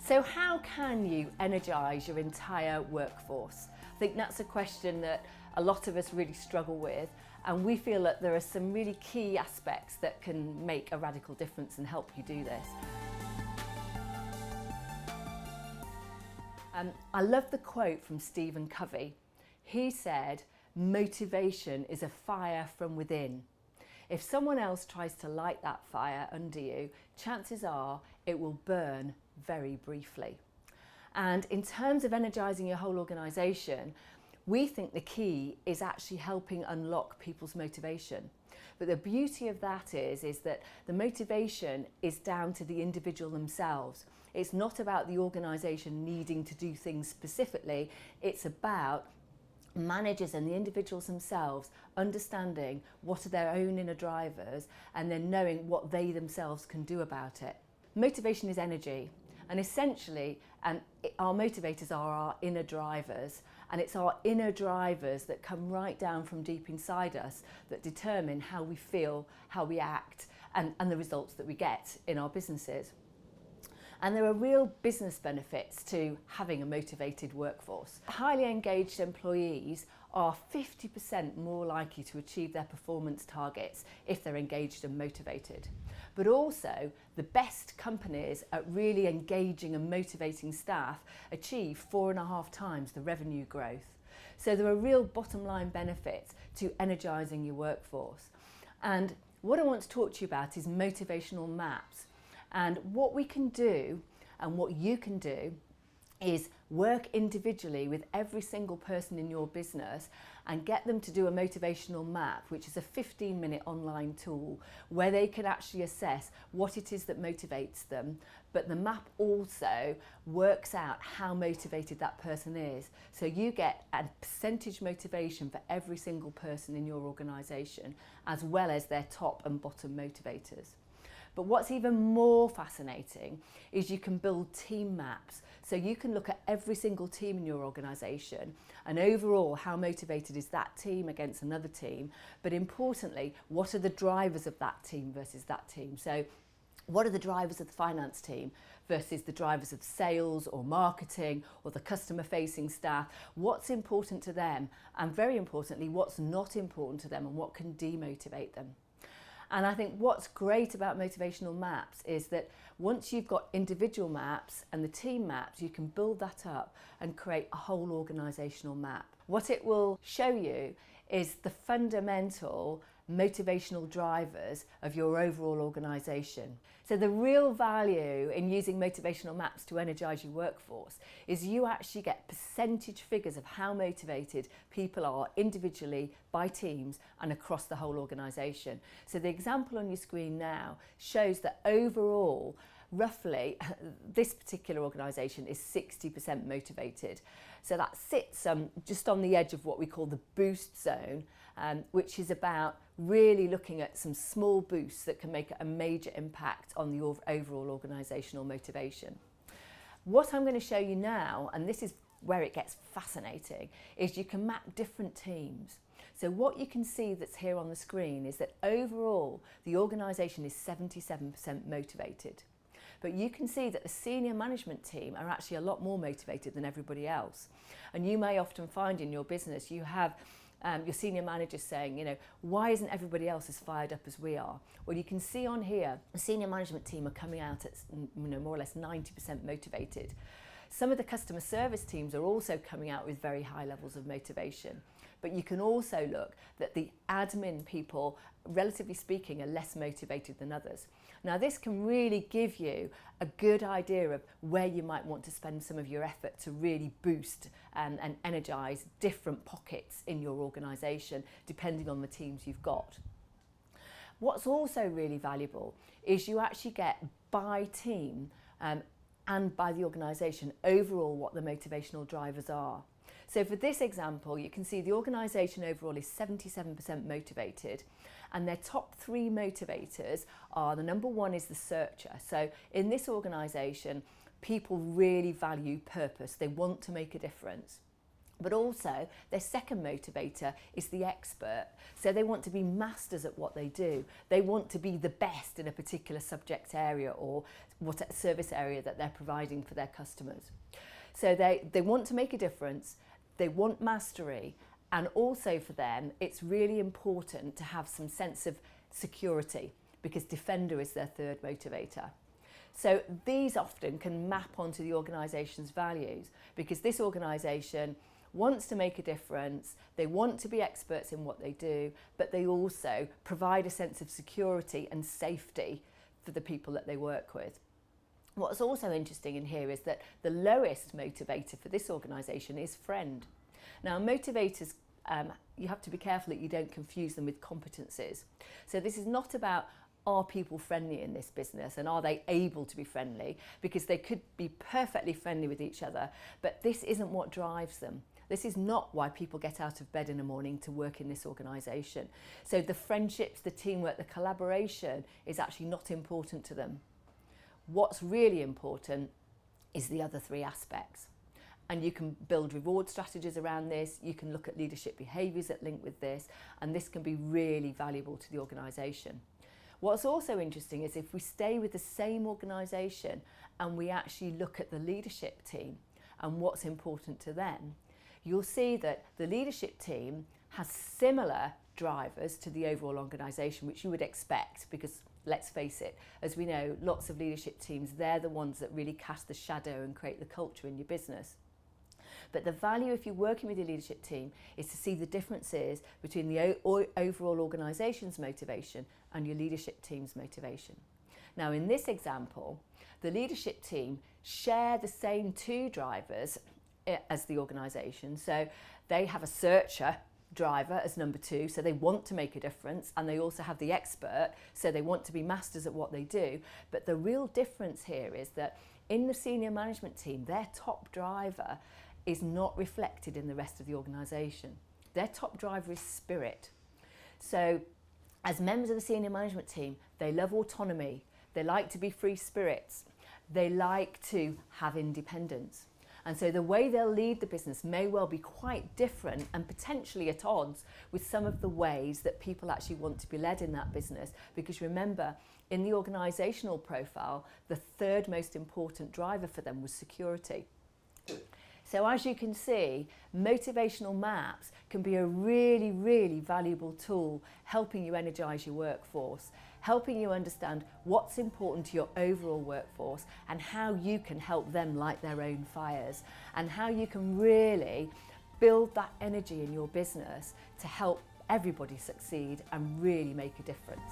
So how can you energise your entire workforce? I think that's a question that a lot of us really struggle with, and we feel that there are some really key aspects that can make a radical difference and help you do this. I love the quote from Stephen Covey. He said, "Motivation is a fire from within. If someone else tries to light that fire under you, chances are it will burn very briefly." And in terms of energising your whole organisation, we think the key is actually helping unlock people's motivation. But the beauty of that is that the motivation is down to the individual themselves. It's not about the organisation needing to do things specifically, it's about managers and the individuals themselves understanding what are their own inner drivers and then knowing what they themselves can do about it. Motivation is energy, and essentially our motivators are our inner drivers, and it's our inner drivers that come right down from deep inside us that determine how we feel, how we act, and the results that we get in our businesses. And there are real business benefits to having a motivated workforce. Highly engaged employees are 50% more likely to achieve their performance targets if they're engaged and motivated. But also, the best companies at really engaging and motivating staff achieve 4.5 times the revenue growth. So there are real bottom line benefits to energising your workforce. And what I want to talk to you about is motivational maps. And what we can do and what you can do is work individually with every single person in your business and get them to do a motivational map, which is a 15-minute online tool where they can actually assess what it is that motivates them. But the map also works out how motivated that person is. So you get a percentage motivation for every single person in your organisation, as well as their top and bottom motivators. But what's even more fascinating is you can build team maps. So you can look at every single team in your organisation and overall how motivated is that team against another team. But importantly, what are the drivers of that team versus that team? So what are the drivers of the finance team versus the drivers of sales or marketing or the customer facing staff? What's important to them? And very importantly, what's not important to them and what can demotivate them? And I think what's great about motivational maps is that once you've got individual maps and the team maps, you can build that up and create a whole organisational map. What it will show you is the fundamental motivational drivers of your overall organisation. So the real value in using motivational maps to energise your workforce is you actually get percentage figures of how motivated people are individually, by teams and across the whole organisation. So the example on your screen now shows that overall, roughly, this particular organisation is 60% motivated. So that sits just on the edge of what we call the boost zone, which is about really looking at some small boosts that can make a major impact on the overall organisational motivation. What I'm going to show you now, and this is where it gets fascinating, is you can map different teams. So what you can see that's here on the screen is that overall the organisation is 77% motivated. But you can see that the senior management team are actually a lot more motivated than everybody else. And you may often find in your business you have your senior managers saying, why isn't everybody else as fired up as we are? Well, you can see on here, the senior management team are coming out at more or less 90% motivated. Some of the customer service teams are also coming out with very high levels of motivation. But you can also look that the admin people, relatively speaking, are less motivated than others. Now, this can really give you a good idea of where you might want to spend some of your effort to really boost and energise different pockets in your organisation, depending on the teams you've got. What's also really valuable is you actually get by team and by the organisation overall what the motivational drivers are. So for this example, you can see the organisation overall is 77% motivated, and their top 3 motivators are, the number 1 is the searcher. So in this organisation, people really value purpose. They want to make a difference. But also their second motivator is the expert. So they want to be masters at what they do. They want to be the best in a particular subject area or what service area that they're providing for their customers. So they want to make a difference, they want mastery, and also for them it's really important to have some sense of security, because defender is their third motivator. So these often can map onto the organisation's values, because this organisation wants to make a difference, they want to be experts in what they do, but they also provide a sense of security and safety for the people that they work with. What's also interesting in here is that the lowest motivator for this organisation is friend. Now, motivators, you have to be careful that you don't confuse them with competencies. So this is not about, are people friendly in this business and are they able to be friendly, because they could be perfectly friendly with each other, but this isn't what drives them. This is not why people get out of bed in the morning to work in this organisation. So the friendships, the teamwork, the collaboration is actually not important to them. What's really important is the other three aspects. And you can build reward strategies around this, you can look at leadership behaviours that link with this, and this can be really valuable to the organisation. What's also interesting is if we stay with the same organisation and we actually look at the leadership team and what's important to them, you'll see that the leadership team has similar drivers to the overall organisation, which you would expect, because let's face it, as we know, lots of leadership teams, they're the ones that really cast the shadow and create the culture in your business. But the value, if you're working with your leadership team, is to see the differences between the overall organisation's motivation and your leadership team's motivation. Now, in this example, the leadership team share the same two drivers as the organisation. So they have a searcher driver as number two, so they want to make a difference, and they also have the expert, so they want to be masters at what they do. But the real difference here is that in the senior management team, their top driver is not reflected in the rest of the organisation. Their top driver is spirit. So as members of the senior management team, they love autonomy, they like to be free spirits, they like to have independence. And so the way they'll lead the business may well be quite different and potentially at odds with some of the ways that people actually want to be led in that business. Because remember, in the organisational profile, the third most important driver for them was security. So as you can see, motivational maps can be a really, really valuable tool helping you energise your workforce, helping you understand what's important to your overall workforce and how you can help them light their own fires, and how you can really build that energy in your business to help everybody succeed and really make a difference.